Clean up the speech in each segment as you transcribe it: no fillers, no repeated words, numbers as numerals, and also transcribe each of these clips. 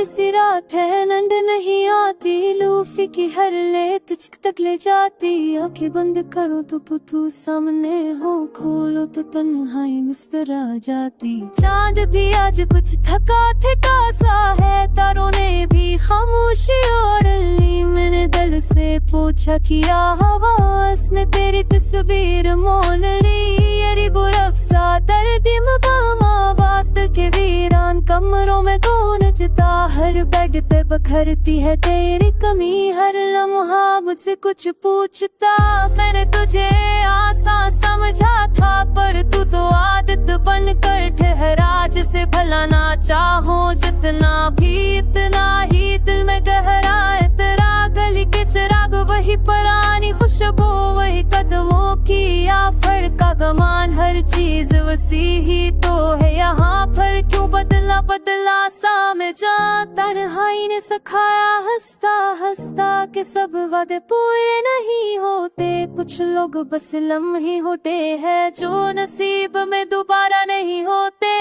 काली सी रात है, नींद नहीं आती, लूफी की हर ले तुझ तक ले जाती। आंखें बंद करो तो तू सामने हो, खोलो तो तन्हाई मुस्कुरा जाती। चांद भी आज कुछ थका थका सा है, तारों ने भी खामोशी ओढ़ ली। मैंने दिल से पूछा किया हवास ने तेरी तस्वीर मोल ली। ये बुरब सा दर्दी मकाम आवाज दिल के वीरान कमरों में गूंजता। हर बेड पे बखरती है तेरी कमी, हर लम्हा मुझसे कुछ पूछता। मैंने तुझे आसान समझा था, पर तू तो आदत बनकर ठहरा। जिसे भला ना चाहो जितना भी, इतना ही दिल में गहरा इतरा। गली के चिराग वही पुरानी खुशबू, वही कदमों की आफर का गमान। हर चीज वसी ही तो है यहाँ पर, क्यों बदला बदला सा मैं जा। तन्हाई ने सिखाया हंसता हंसता कि सब वादे पूरे नहीं होते। कुछ लोग बस लम्हे होते हैं जो नसीब में दोबारा नहीं होते।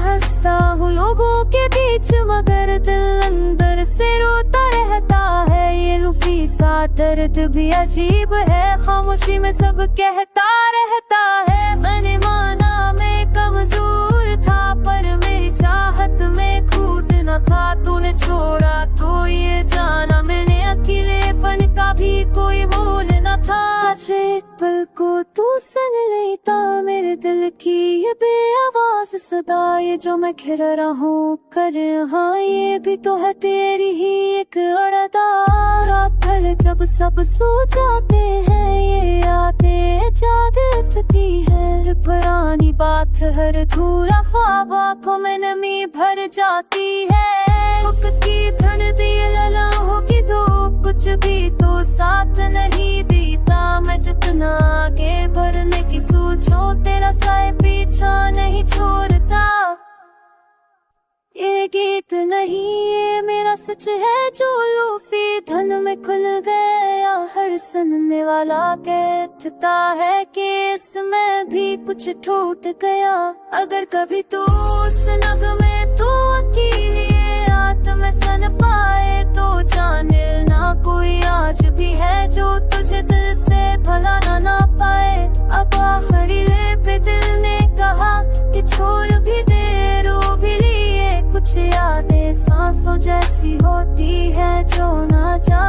हंसता हूँ लोगों के बीच मगर दिल अंदर से रोता रहता है। ये लुफी सा दर्द भी अजीब है, खामोशी में सब कहता रहता है। मैंने माना मैं कमजोर था, पर मेरी चाहत में खूट न था। तूने छोड़ा तो ये जाना, मैंने अकेलेपन का भी कोई मोल न था। आज एक पल को तू सुन लेता मेरे दिल की ये बेआवाज सदा। ये जो मैं खिल रहा हूँ कर हाँ, ये भी तो है तेरी ही एक अड़दा। रात भर जब सब सो जाते हैं, ये आते जागती है पुरानी बात। हर धूरा ख्वाब आँखों में नमी भर जाती है। की ठंड दिए ललाहों की धूप, कुछ भी तो साथ नहीं देता। मैं जितना आगे बढ़ने की सोचो, तेरा साए पीछा नहीं छोड़ता। ये गीत नहीं ये मेरा सच है जो लूफी धन में खुल गया। हर सुनने वाला कहता है कि इसमें भी कुछ टूट गया। अगर कभी तू उस नगमे तो अकेली आत्म सन पाए, तो जाने ना कोई आज भी है जो तुझे दिल से भुलाना ना पाए। अब आखिरी ले पे दिल ने कहा कि छोड़ भी दे, रो भी लिए। कुछ यादें सांसों जैसी होती है जो ना जा